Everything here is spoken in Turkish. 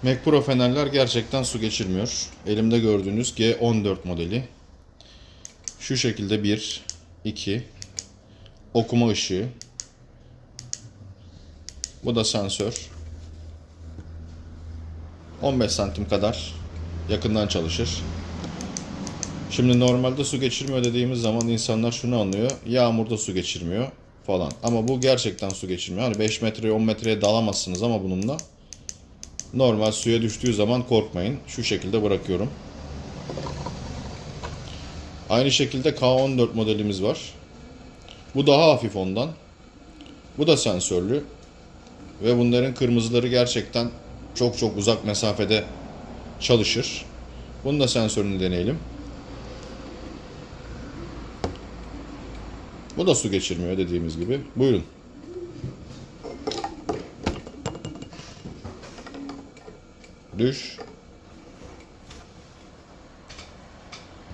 Mac Pro fenerler gerçekten su geçirmiyor. Elimde gördüğünüz G14 modeli. Şu şekilde 1, 2, okuma ışığı. Bu da sensör. 15 santim kadar yakından çalışır. Şimdi normalde su geçirmiyor dediğimiz zaman insanlar şunu anlıyor. Yağmurda su geçirmiyor falan. Ama bu gerçekten su geçirmiyor. Hani 5 metreye 10 metreye dalamazsınız ama bununla. Normal suya düştüğü zaman korkmayın. Şu şekilde bırakıyorum. Aynı şekilde K14 modelimiz var. Bu daha hafif ondan. Bu da sensörlü. Ve bunların kırmızıları gerçekten çok uzak mesafede çalışır. Bunun da sensörünü deneyelim. Bu da su geçirmiyor dediğimiz gibi. Buyurun. Düş.